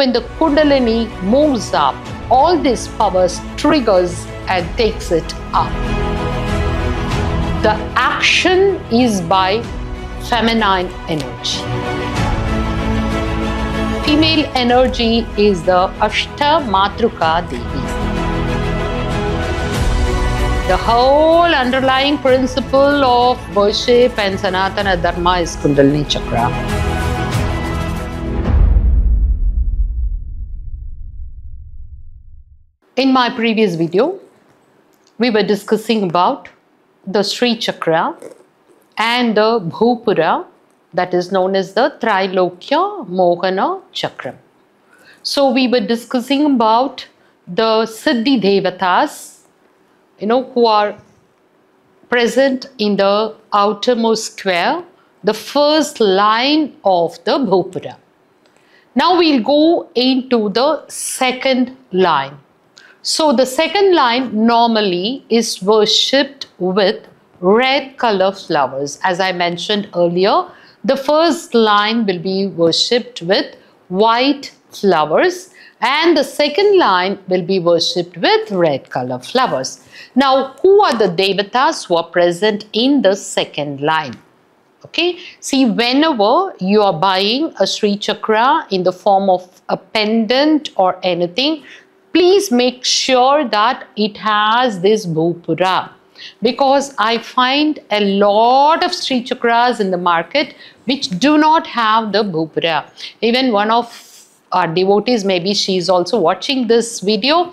when the Kundalini moves up, all these powers triggers and takes it up. The action is by feminine energy. Female energy is the Ashta Matruka Devi. The whole underlying principle of worship and Sanatana Dharma is Kundalini Chakra. In my previous video, we were discussing about the Sri Chakra and the Bhupura, that is known as the Trilokya Mohana Chakra. So we were discussing about the Siddhi Devatas, who are present in the outermost square, the first line of the Bhupura. Now we'll go into the second line. So the second line normally is worshipped with red color flowers. As I mentioned earlier, the first line will be worshipped with white flowers and the second line will be worshipped with red color flowers. Now, who are the devatas who are present in the second line? Okay, see, whenever you are buying a Sri Chakra in the form of a pendant or anything, please make sure that it has this Bhupura, because I find a lot of Sri Chakras in the market which do not have the Bhupura. Even one of our devotees, maybe she is also watching this video,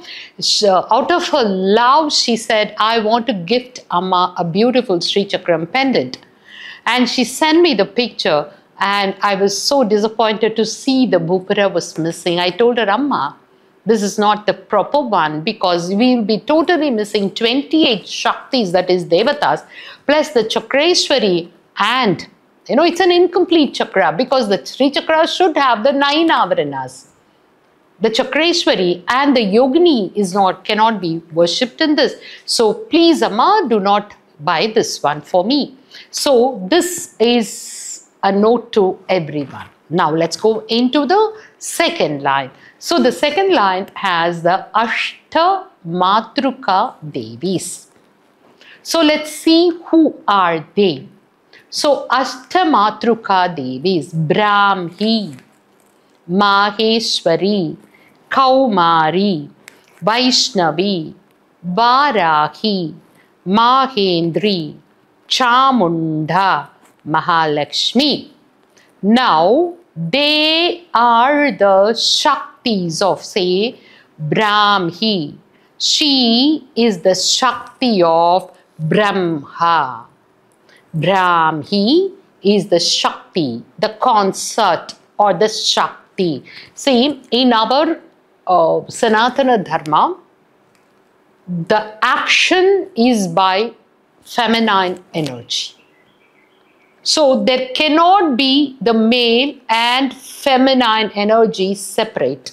out of her love she said, I want to gift Amma a beautiful Sri Chakram pendant. And she sent me the picture and I was so disappointed to see the Bhupura was missing. I told her, Amma, this is not the proper one, because we will be totally missing 28 Shaktis, that is Devatas, plus the Chakreshwari, and it's an incomplete chakra because the Sri Chakra should have the 9 Avaranas. The Chakreshwari and the Yogini cannot be worshipped in this. So please, Amma, do not buy this one for me. So this is a note to everyone. Now let's go into the second line. So the second line has the Ashta Matruka Devis. So let's see who are they. So Ashta Matruka Devis: Brahmi, Maheshwari, Kaumari, Vaishnavi, Varahi, Mahendri, Chamunda, Mahalakshmi. Now they are the Shaktis of, say, Brahmi. She is the Shakti of Brahma. Brahmi is the Shakti, the concert or the Shakti. See, in our Sanatana Dharma, the action is by feminine energy. So there cannot be the male and feminine energy separate.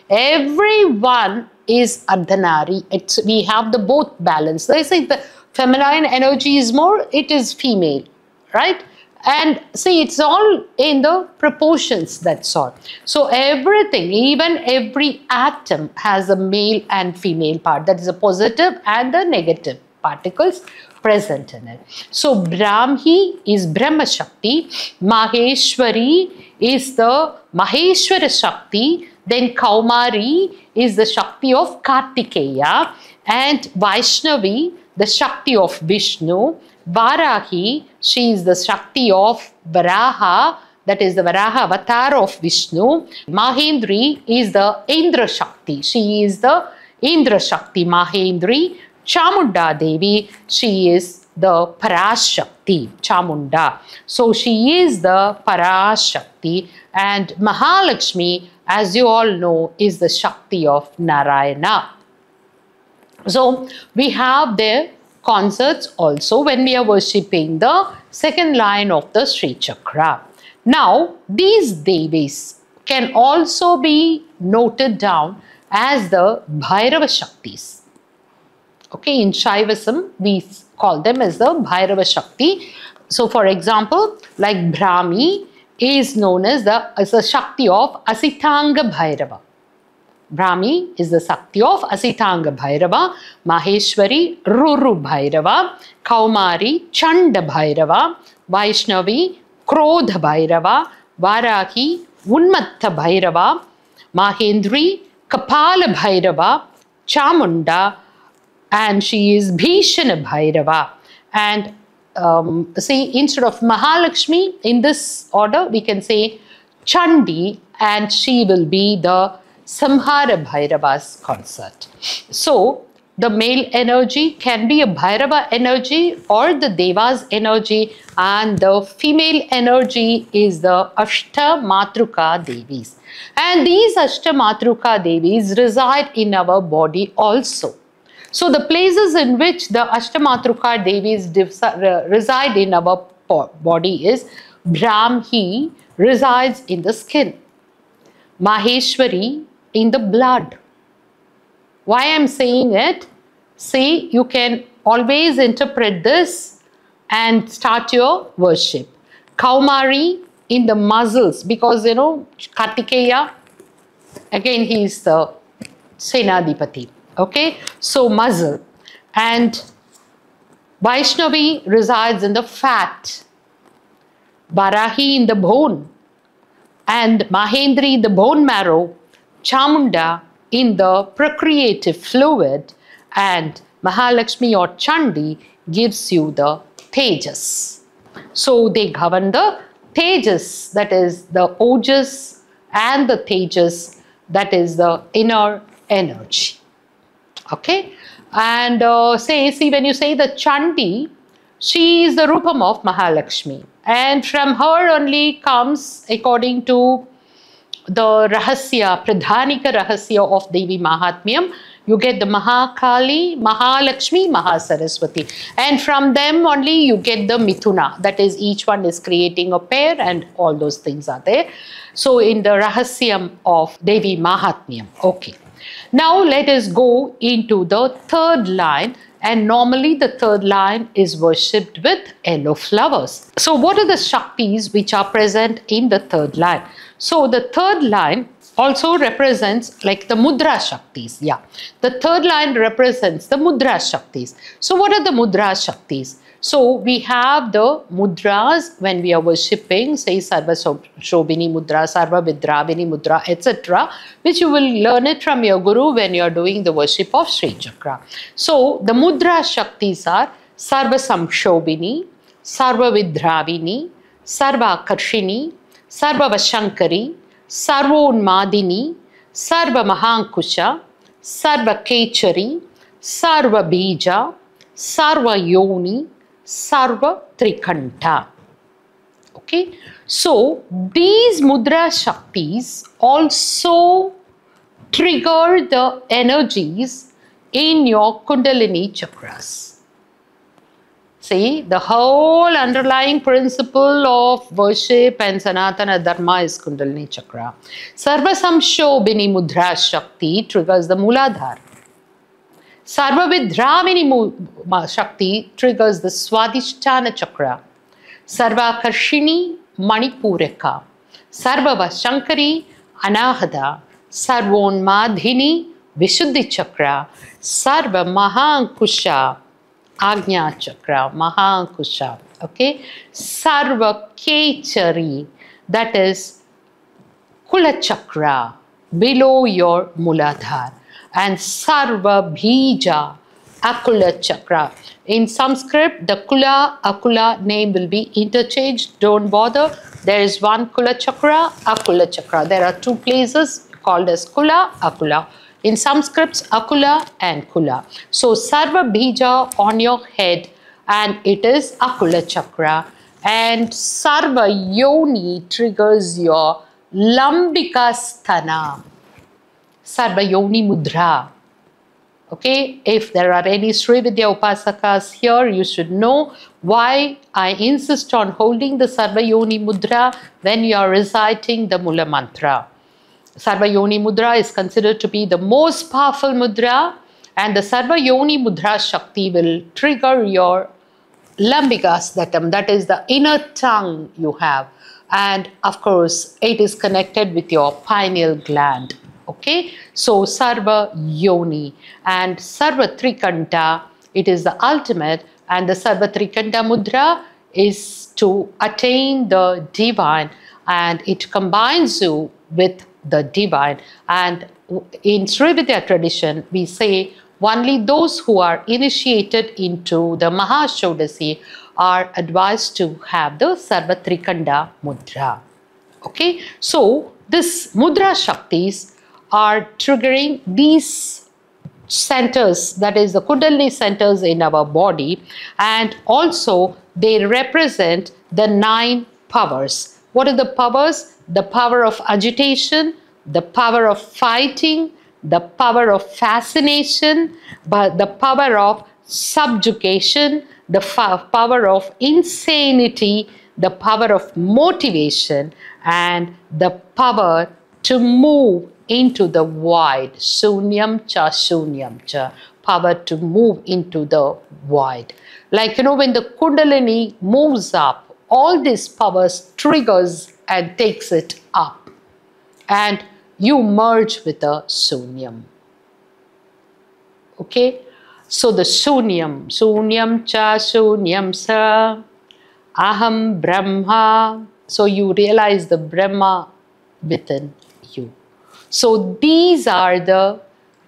Everyone is Ardhanari. We have the both balance. They say the feminine energy is more, it is female, right? And see, it's all in the proportions, that's all. So everything, even every atom has a male and female part. That is a positive and a negative particles present in it. So Brahmi is Brahma Shakti, Maheshwari is the Maheshwara Shakti, then Kaumari is the Shakti of Kartikeya, and Vaishnavi, the Shakti of Vishnu, Varahi, she is the Shakti of Varaha, that is the Varaha avatar of Vishnu. Mahendri is the Indra Shakti, she is the Indra Shakti Mahendri. Chamunda Devi, she is the Parashakti, Chamunda. So she is the Parashakti, and Mahalakshmi, as you all know, is the Shakti of Narayana. So we have their concerts also when we are worshipping the second line of the Sri Chakra. Now these Devis can also be noted down as the Bhairava Shaktis. Okay, in Shaivism, we call them as the Bhairava Shakti. So, for example, like Brahmi is known as the Shakti of Asitanga Bhairava. Brahmi is the Sakti of Asitanga Bhairava, Maheshwari Ruru Bhairava, Kaumari Chanda Bhairava, Vaishnavi Krodha Bhairava, Varahi Unmatta Bhairava, Mahendri Kapala Bhairava, Chamunda, and she is Bhishana Bhairava. And see, instead of Mahalakshmi in this order, we can say Chandi, and she will be the Samhara Bhairava's consort. So, the male energy can be a Bhairava energy or the Deva's energy, and the female energy is the Ashta Matruka Devis. And these Ashta Matruka Devis reside in our body also. So the places in which the Ashtamatruka Devis reside in our body is Brahmi resides in the skin, Maheshwari in the blood. Why I am saying it? See, you can always interpret this and start your worship. Kaumari in the muscles, because you know Kartikeya, again he is the Senadipati. Okay, so muscle. And Vaishnavi resides in the fat, Varahi in the bone, and Mahendri in the bone marrow, Chamunda in the procreative fluid, and Mahalakshmi or Chandi gives you the Tejas. So they govern the Tejas, that is the Ojas, and the Tejas, that is the inner energy. Okay, and see when you say the Chandi, she is the Rupam of Mahalakshmi, and from her only comes, according to the Rahasya, Pradhanika Rahasya of Devi Mahatmyam, you get the Mahakali, Mahalakshmi, Mahasaraswati, and from them only you get the Mithuna, that is each one is creating a pair and all those things are there. So in the Rahasyam of Devi Mahatmyam, okay. Now let us go into the third line, and normally the third line is worshipped with yellow flowers. So what are the Shaktis which are present in the third line? So the third line also represents like the Mudra Shaktis. Yeah, the third line represents the Mudra Shaktis. So what are the Mudra Shaktis? So we have the mudras when we are worshipping, say Sarva Shobhini Mudra, Sarva Vidravini Mudra, etc., which you will learn it from your Guru when you are doing the worship of Sri Chakra. So the Mudra Shaktis are Sarva Samshobhini, Sarva Vidravini, Sarva Karshini, Sarva Vashankari, Sarva Unmadini, Sarva Mahankusha, Sarva Kechari, Sarva Bija, Sarva Yoni, Sarva Trikanta. Okay, so these Mudra Shaktis also trigger the energies in your Kundalini chakras. See, the whole underlying principle of worship and Sanatana Dharma is Kundalini chakra. Sarva Samshobhini Mudra Shakti triggers the Muladhara. Sarva Vidravini Shakti triggers the Swadhisthana chakra. Sarva Karshini Manipuraka. Sarva Vashankari Anahada. Sarvonmadhini Vishuddhi chakra. Sarva Mahankusha Agnya chakra. Mahankusha. Okay. Sarva Kechari, that is Kula chakra, below your Muladhara. And Sarva Bija, Akula chakra. In Sanskrit, the Kula, Akula name will be interchanged. Don't bother. There is one Kula chakra, Akula chakra. There are two places called as Kula, Akula. In some scripts, Akula and Kula. So Sarva Bija on your head, and it is Akula chakra. And Sarva Yoni triggers your Lambika Sthana. Sarva Yoni Mudra. Okay, if there are any Sri Vidya Upasakas here, you should know why I insist on holding the Sarva Yoni Mudra when you are reciting the Mula Mantra. Sarva Yoni Mudra is considered to be the most powerful mudra, and the Sarva Yoni Mudra Shakti will trigger your Lambikastatam, that is the inner tongue you have. And of course, it is connected with your pineal gland. Okay, so Sarva Yoni and Sarva Trikanta, it is the ultimate, and the Sarva Trikanta Mudra is to attain the divine, and it combines you with the divine. And in Sri Vidya tradition, we say only those who are initiated into the Mahashodasi are advised to have the Sarva Trikanda Mudra. Okay, so this Mudra Shaktis are triggering these centers, that is the Kundalini centers in our body, and also they represent the 9 powers. What are the powers? The power of agitation, the power of fighting, the power of fascination, but the power of subjugation, the power of insanity, the power of motivation, and the power to move into the void. Shunyam cha, power to move into the void. Like, when the Kundalini moves up, all these powers triggers and takes it up. And you merge with the Shunyam. Okay? So the Shunyam cha Shunyam sa, Aham Brahma. So you realize the Brahma within you. So these are the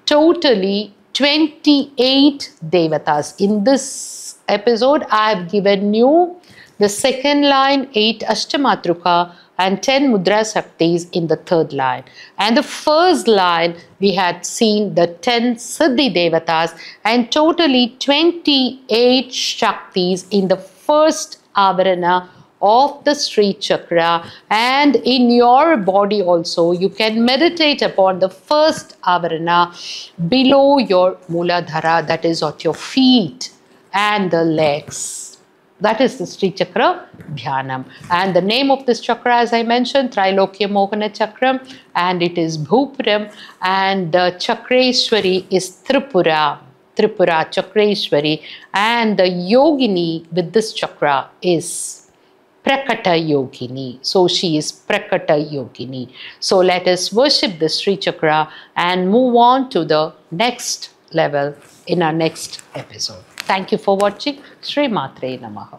totally 28 Devatas. In this episode, I have given you the second line, 8 Ashtamatruka, and 10 Mudra Shaktis in the third line. And the first line, we had seen the 10 Siddhi Devatas and totally 28 Shaktis in the first Avarana of the Sri Chakra. And in your body also, you can meditate upon the first Avarana below your Mooladhara, that is at your feet and the legs. That is the Sri Chakra Dhyanam. And the name of this chakra, as I mentioned, Trilokya Mohana Chakram, and it is Bhupuram, and the Chakreshwari is Tripura Chakreshwari, and the Yogini with this chakra is Prakata Yogini. So she is Prakata Yogini. So let us worship the Sri Chakra and move on to the next level in our next episode. Thank you for watching. Sri Matre Namaha.